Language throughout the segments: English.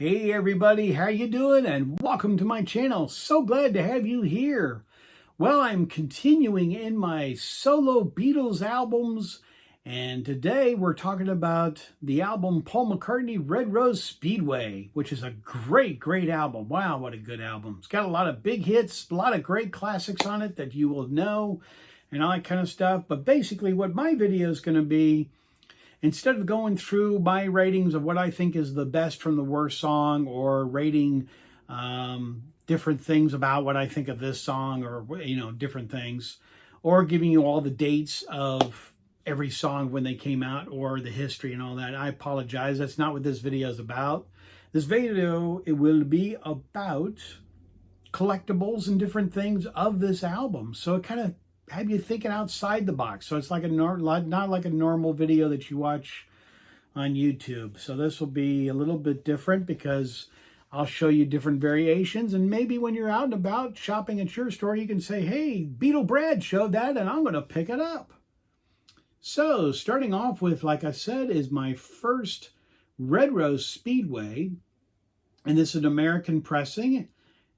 Hey everybody, how you doing? And welcome to my channel. So glad to have you here. Well, I'm continuing in my solo Beatles albums, and today we're talking about the album Paul McCartney, Red Rose Speedway, which is a great album. Wow, what a good album. It's got a lot of big hits, a lot of great classics on it that you will know, and all that kind of stuff. But basically what my video is going to be, instead of going through my ratings of what I think is the best from the worst song, or rating different things about what I think of this song, or different things, or giving you all the dates of every song when they came out or the history and all that, I apologize. That's not what this video is about. This video, it will be about collectibles and different things of this album. So it kind of have you thinking outside the box. So it's like not like a normal video that you watch on YouTube. So this will be a little bit different because I'll show you different variations, and maybe when you're out and about shopping at your store, you can say, hey, Beetle Brad showed that and I'm going to pick it up. So starting off with, like I said, is my first Red Rose Speedway, and this is an American pressing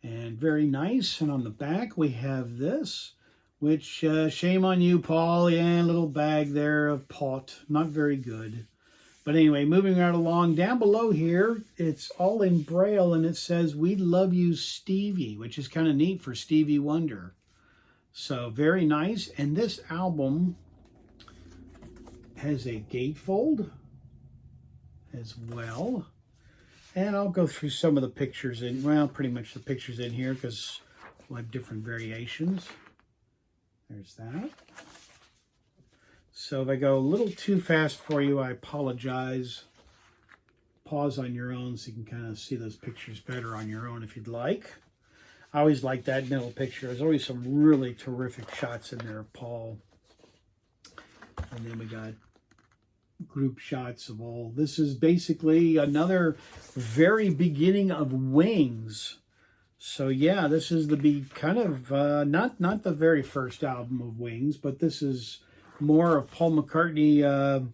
and very nice. And on the back we have this, which, shame on you, Paul. Yeah, little bag there of pot. Not very good. But anyway, moving right along. Down below here, it's all in Braille, and it says, "We love you, Stevie," which is kind of neat for Stevie Wonder. So, very nice. And this album has a gatefold as well. And I'll go through some of the pictures in, well, pretty much the pictures in here, because we'll have different variations. There's that. So if I go a little too fast for you, I apologize. Pause on your own so you can kind of see those pictures better on your own if you'd like. I always like that middle picture. There's always some really terrific shots in there of Paul. And then we got group shots of all. This is basically another very beginning of Wings. So yeah, this is the kind of not the very first album of Wings, but this is more of Paul McCartney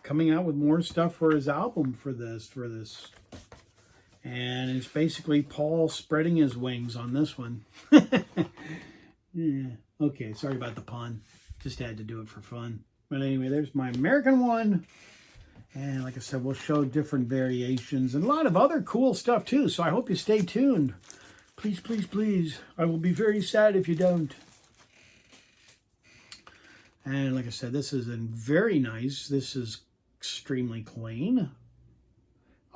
coming out with more stuff for his album for this. And it's basically Paul spreading his wings on this one. Yeah. Okay, sorry about the pun. Just had to do it for fun. But anyway, there's my American one. And like I said, we'll show different variations and a lot of other cool stuff too. So I hope you stay tuned. Please, please, please. I will be very sad if you don't. And like I said, this is very nice. This is extremely clean.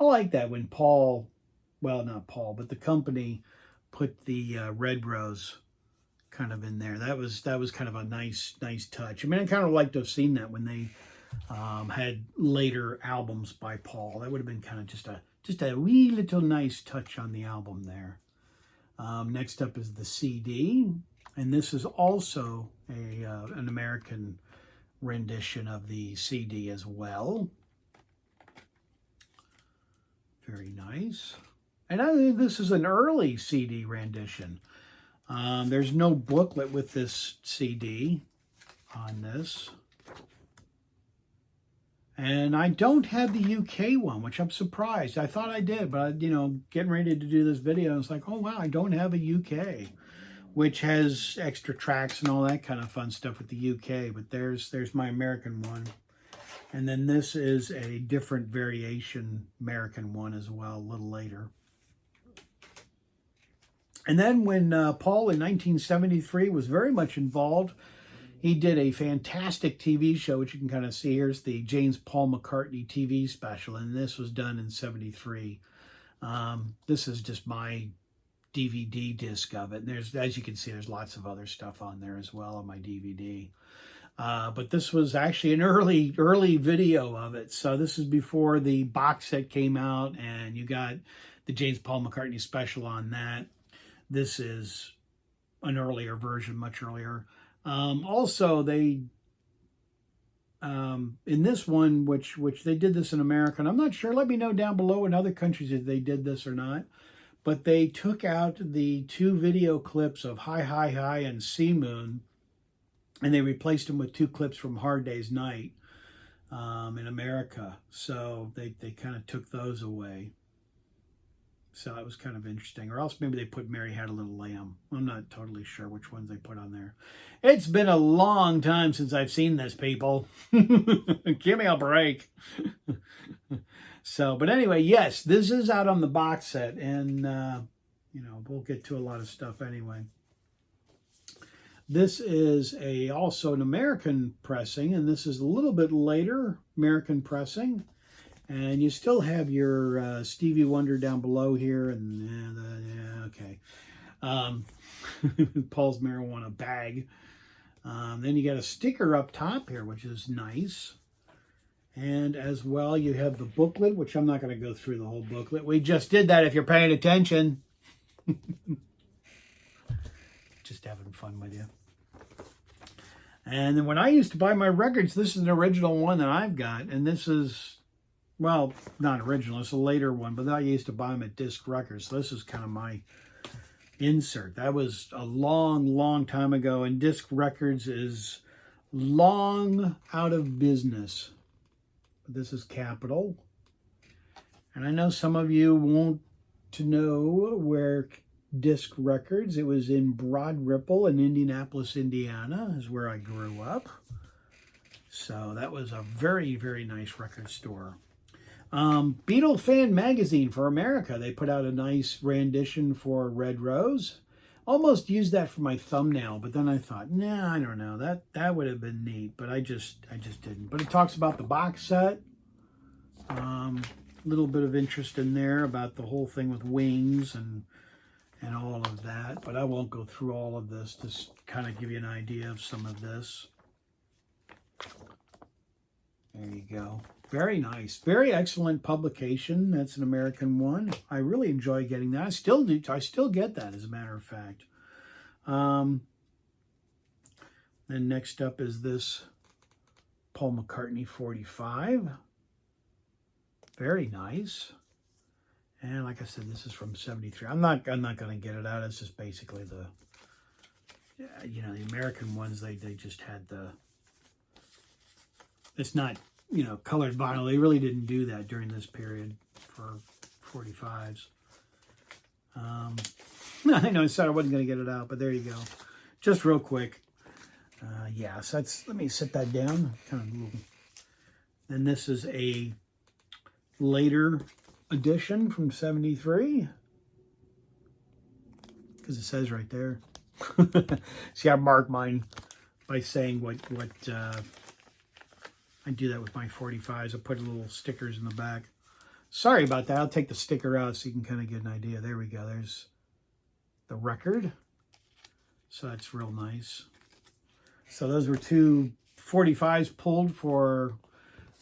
I like that when Paul, well, not Paul, but the company put the Red Rose kind of in there. That was kind of a nice touch. I mean, I kind of like to have seen that when they had later albums by Paul. That would have been kind of just a wee little nice touch on the album there. Next up is the CD, and this is also an American rendition of the CD as well. Very nice. And I think this is an early CD rendition. There's no booklet with this CD on this. And I don't have the UK one, which I'm surprised. I thought I did, but, getting ready to do this video, I was like, oh, wow, I don't have a UK, which has extra tracks and all that kind of fun stuff with the UK. But there's my American one. And then this is a different variation American one as well, a little later. And then when Paul in 1973 was very much involved, he did a fantastic TV show, which you can kind of see. Here's the James Paul McCartney TV special, and this was done in 73. This is just my DVD disc of it. And there's, as you can see, there's lots of other stuff on there as well on my DVD. But this was actually an early video of it. So this is before the box set came out, and you got the James Paul McCartney special on that. This is an earlier version, much earlier. Also, they, in this one, which they did this in America, and I'm not sure, let me know down below in other countries if they did this or not, but they took out the 2 video clips of Hi, Hi, Hi and Sea Moon, and they replaced them with 2 clips from Hard Day's Night in America. So they kind of took those away. So it was kind of interesting. Or else maybe they put Mary Had a Little Lamb. I'm not totally sure which ones they put on there. It's been a long time since I've seen this, people. Give me a break. So, but anyway, yes, this is out on the box set. And, you know, we'll get to a lot of stuff anyway. This is also an American pressing, and this is a little bit later American pressing. And you still have your Stevie Wonder down below here, and okay. Paul's Marijuana Bag. Then you got a sticker up top here, which is nice. And as well, you have the booklet, which I'm not going to go through the whole booklet. We just did that if you're paying attention. Just having fun with you. And then when I used to buy my records, this is an original one that I've got, and this is... Well, not original. It's a later one, but I used to buy them at Disc Records. So this is kind of my insert. That was a long, long time ago, and Disc Records is long out of business. This is Capitol. And I know some of you want to know where Disc Records. It was in Broad Ripple in Indianapolis, Indiana, is where I grew up. So that was a very, very nice record store. Beetle Fan Magazine for America. They put out a nice rendition for Red Rose. Almost used that for my thumbnail, but then I thought, nah, I don't know. That would have been neat, but I just didn't. But it talks about the box set. Little bit of interest in there about the whole thing with wings and all of that. But I won't go through all of this. Just kind of give you an idea of some of this. There you go. Very nice. Very excellent publication. That's an American one. I really enjoy getting that. I still do. I still get that, as a matter of fact. Then next up is this Paul McCartney 45. Very nice. And like I said, this is from 73. I'm not going to get it out. It's just basically the, you know, the American ones. They just had the. It's not, you know, colored vinyl. They really didn't do that during this period for 45s. I know I said I wasn't going to get it out, but there you go. Just real quick. Yeah, so let me set that down. Kind of little. And this is a later edition from 73. Because it says right there. See, I marked mine by saying what I do that with my 45s. I put little stickers in the back. Sorry about that. I'll take the sticker out so you can kind of get an idea. There we go. There's the record. So that's real nice. So those were two 45s pulled for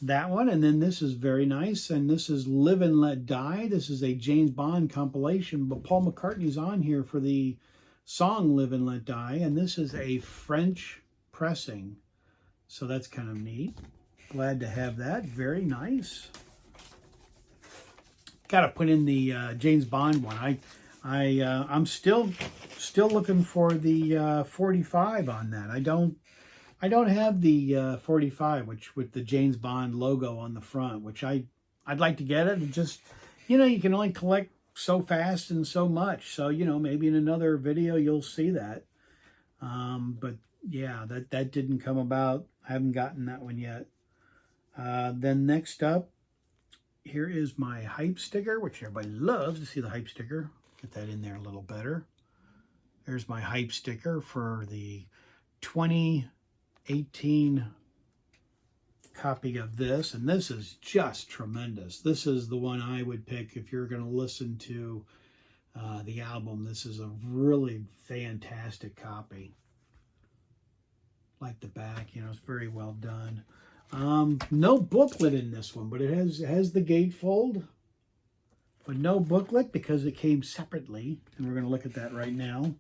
that one. And then this is very nice. And this is Live and Let Die. This is a James Bond compilation. But Paul McCartney's on here for the song Live and Let Die. And this is a French pressing. So that's kind of neat. Glad to have that. Very nice. Got to put in the James Bond one. I'm still looking for the 45 on that. I don't have the 45, which with the James Bond logo on the front, which I'd like to get it. It just, you know, you can only collect so fast and so much. So, you know, maybe in another video you'll see that. But yeah, that didn't come about. I haven't gotten that one yet. Then next up, here is my hype sticker, which everybody loves to see the hype sticker. Get that in there a little better. There's my hype sticker for the 2018 copy of this. And this is just tremendous. This is the one I would pick if you're going to listen to the album. This is a really fantastic copy. Like the back, you know, it's very well done. No booklet in this one, but it has the gatefold, but no booklet because it came separately, and we're going to look at that right now.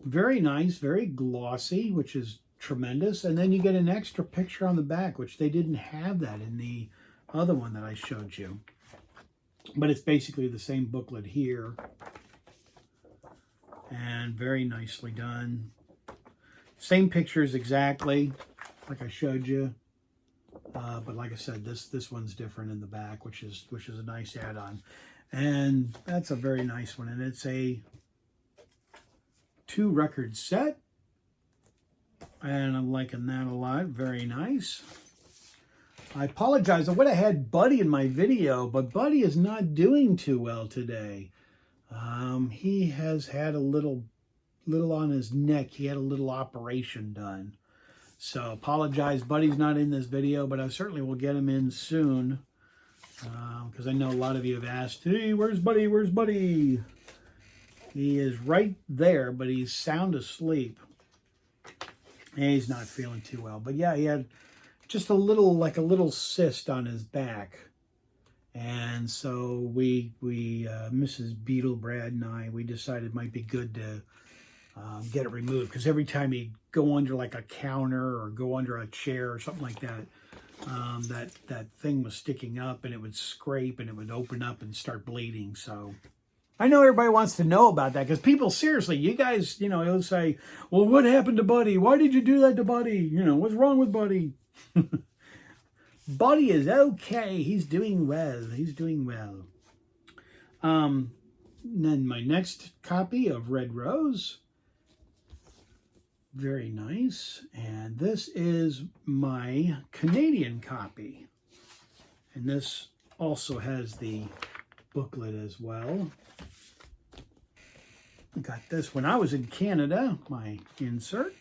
Very nice, very glossy, which is tremendous. And then you get an extra picture on the back, which they didn't have that in the other one that I showed you. But it's basically the same booklet here. And very nicely done. Same pictures exactly, like I showed you. But like I said, this one's different in the back, which is a nice add-on. And that's a very nice one. And it's a 2-record set. And I'm liking that a lot. Very nice. I apologize. I would have had Buddy in my video, but Buddy is not doing too well today. He has had a little on his neck. He had a little operation done. So apologize, Buddy's not in this video, but I certainly will get him in soon. Because I know a lot of you have asked, hey, where's Buddy? Where's Buddy? He is right there, but he's sound asleep. And he's not feeling too well. But yeah, he had just a little cyst on his back. And so Mrs. Beetle, Brad, and I, we decided it might be good to get it removed. Because every time he'd go under like a counter or go under a chair or something like that, that thing was sticking up and it would scrape and it would open up and start bleeding. So I know everybody wants to know about that because people, seriously, you guys, they'll say, well, what happened to Buddy? Why did you do that to Buddy? What's wrong with Buddy? Buddy is okay. He's doing well. He's doing well. Then my next copy of Red Rose. Very nice. And this is my Canadian copy. And this also has the booklet as well. I got this when I was in Canada, my insert.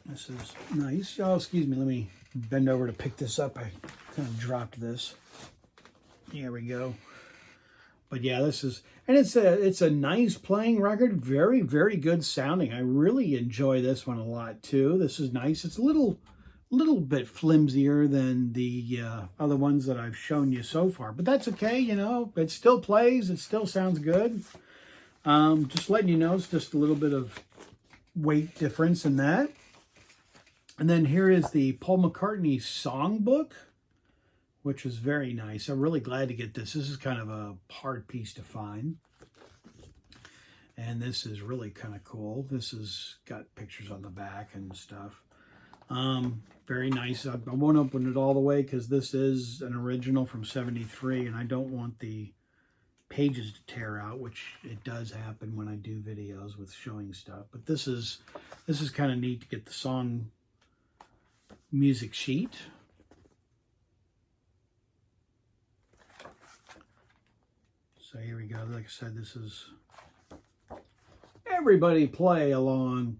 This is nice. Oh, excuse me. Let me bend over to pick this up. I kind of dropped this. Here we go. But yeah, this is, and it's a nice playing record. Very, very good sounding. I really enjoy this one a lot too. This is nice. It's a little bit flimsier than the other ones that I've shown you so far, but that's okay. It still plays. It still sounds good. Just letting you know, it's just a little bit of weight difference in that. And then here is the Paul McCartney songbook, which is very nice. I'm really glad to get this. This is kind of a hard piece to find. And this is really kind of cool. This has got pictures on the back and stuff. Very nice. I won't open it all the way because this is an original from '73, and I don't want the pages to tear out, which it does happen when I do videos with showing stuff. But this is kind of neat to get the song music sheet. So here we go. Like I said, this is everybody play along.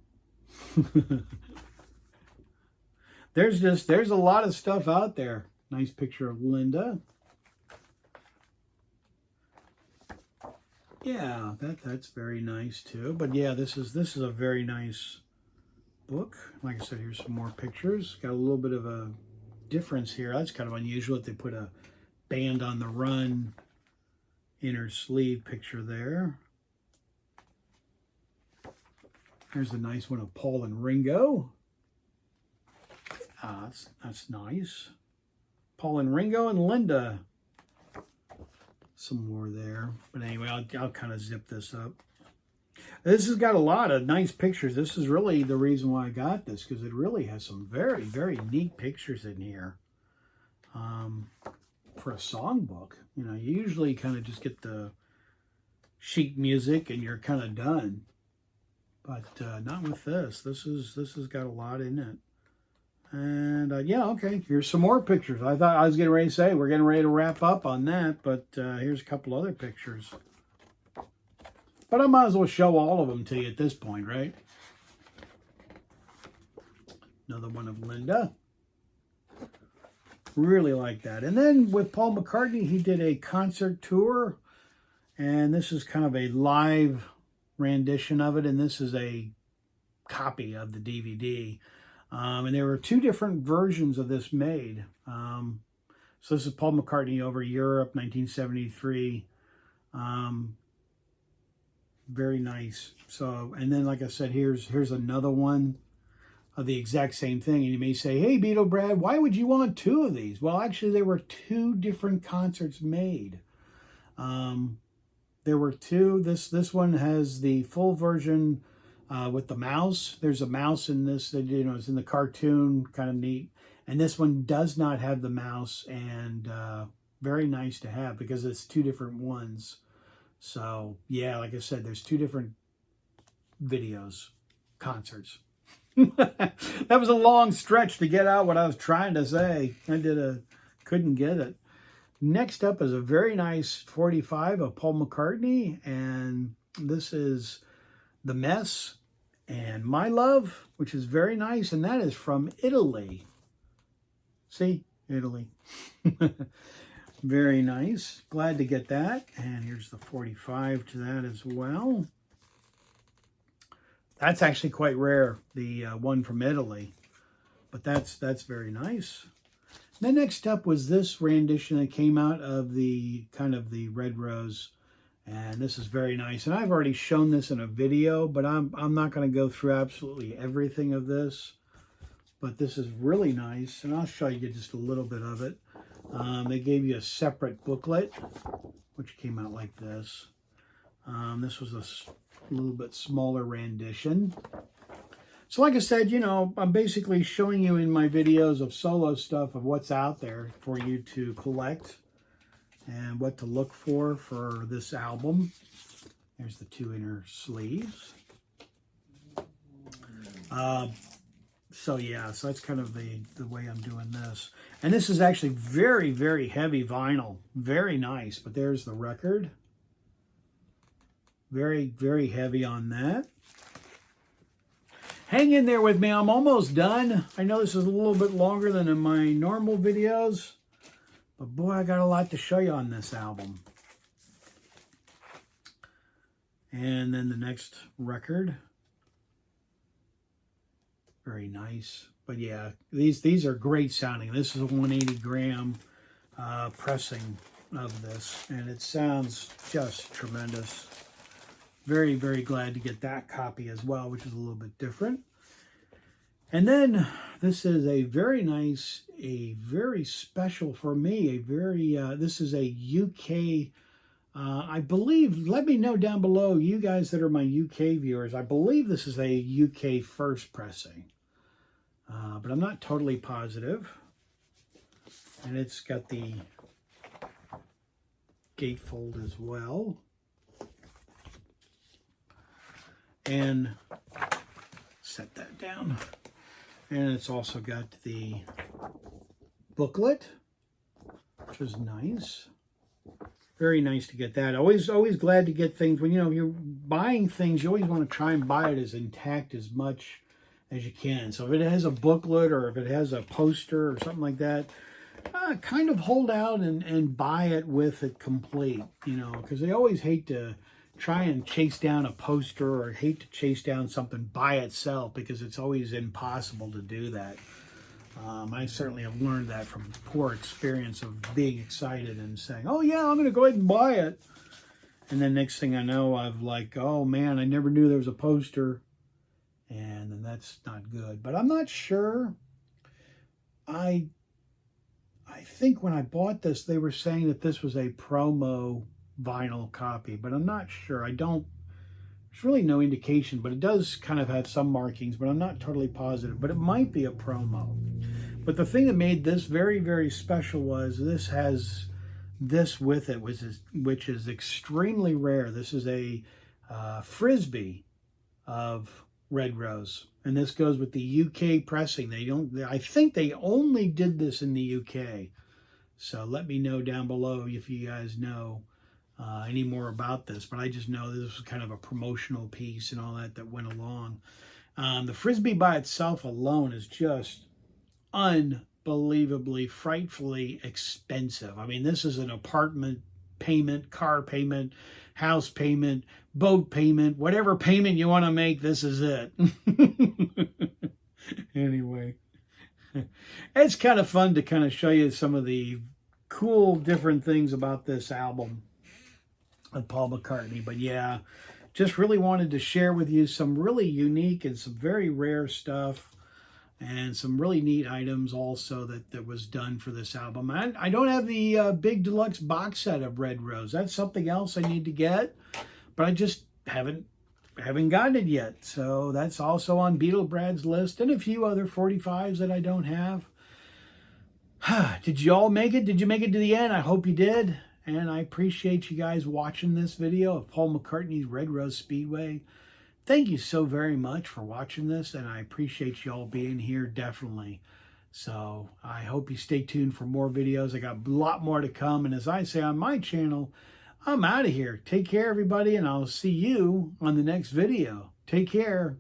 There's a lot of stuff out there. Nice picture of Linda. Yeah, that's very nice too. But yeah, this is a very nice book. Like I said, here's some more pictures. Got a little bit of a difference here. That's kind of unusual that they put a Band on the Run inner sleeve picture there. Here's a nice one of Paul and Ringo. That's nice. Paul and Ringo and Linda. Some more there. But anyway, I'll kind of zip this up. This has got a lot of nice pictures. This is really the reason why I got this, because it really has some very, very neat pictures in here. For a songbook, you usually kind of just get the sheet music and you're kind of done. But not with this. This has got a lot in it. And yeah, okay, here's some more pictures. I thought I was getting ready to say we're getting ready to wrap up on that, but here's a couple other pictures. But I might as well show all of them to you at this point, right? Another one of Linda. Really like that. And then with Paul McCartney, he did a concert tour. And this is kind of a live rendition of it. And this is a copy of the DVD. And there were two different versions of this made. So this is Paul McCartney over Europe, 1973. Very nice. So, and then like I said, here's another one of the exact same thing. And you may say, hey, Beetle Brad, why would you want two of these? Well, actually, there were two different concerts made. There were two. This one has the full version with the mouse. There's a mouse in this that, it's in the cartoon, kind of neat. And this one does not have the mouse, and very nice to have because it's two different ones. So yeah, like I said, there's two different videos, concerts. That was a long stretch to get out what I was trying to say. Couldn't get it. Next up is a very nice 45 of Paul McCartney, and this is The Mess and My Love, which is very nice, and that is from Italy. See, Italy. Very nice. Glad to get that. And here's the 45 to that as well. That's actually quite rare, the one from Italy. But that's very nice. Then next up was this rendition that came out of the kind of the Red Rose. And this is very nice. And I've already shown this in a video, but I'm not going to go through absolutely everything of this. But this is really nice. And I'll show you just a little bit of it. They gave you a separate booklet, which came out like this. This was a little bit smaller rendition. So like I said, you know, I'm basically showing you in my videos of solo stuff of what's out there for you to collect and what to look for this album. There's the two inner sleeves. So yeah, so that's kind of the way I'm doing this. And this is actually very, very heavy vinyl. Very nice. But there's the record. Very, very heavy on that. Hang in there with me. I'm almost done. I know this is a little bit longer than in my normal videos. But boy, I got a lot to show you on this album. And then the next record. Very nice. But yeah, these are great sounding. This is a 180 gram pressing of this. And it sounds just tremendous. Very, very glad to get that copy as well, which is a little bit different. And then this is a very nice, a very special for me, this is a UK, I believe, let me know down below, you guys that are my UK viewers, I believe this is a UK first pressing. But I'm not totally positive. And it's got the gatefold as well. And set that down. And it's also got the booklet, which is nice. Very nice to get that. Always glad to get things. When, you know, you're buying things, you always want to try and buy it as intact as much as you can. So if it has a booklet or if it has a poster or something like that, kind of hold out and buy it with it complete, you know, because they always hate to try and chase down a poster or hate to chase down something by itself because it's always impossible to do that. I certainly have learned that from poor experience of being excited and saying, oh yeah, I'm going to go ahead and buy it. And then next thing I know, I've like, oh man, I never knew there was a poster. And then that's not good. But I'm not sure. I think when I bought this, they were saying that this was a promo vinyl copy, but I'm not sure. There's really no indication, but it does kind of have some markings, but I'm not totally positive. But it might be a promo. But the thing that made this very, very special was this has this with it, which is extremely rare. This is a frisbee of Red Rose, and this goes with the UK pressing. I think they only did this in the UK. So let me know down below if you guys know any more about this. But I just know this was kind of a promotional piece and all that went along. The frisbee by itself alone is just unbelievably, frightfully expensive. I mean, this is an apartment payment, car payment, house payment, boat payment, whatever payment you want to make, this is it. Anyway, it's kind of fun to kind of show you some of the cool different things about this album of Paul McCartney. But yeah, just really wanted to share with you some really unique and some very rare stuff and some really neat items also that was done for this album. I don't have the big deluxe box set of Red Rose. That's something else I need to get, but I just haven't gotten it yet. So that's also on Beetle Brad's list and a few other 45s that I don't have. Did you all make it? Did you make it to the end? I hope you did. And I appreciate you guys watching this video of Paul McCartney's Red Rose Speedway. Thank you so very much for watching this, and I appreciate you all being here, definitely. So I hope you stay tuned for more videos. I got a lot more to come, and as I say on my channel, I'm out of here. Take care, everybody, and I'll see you on the next video. Take care.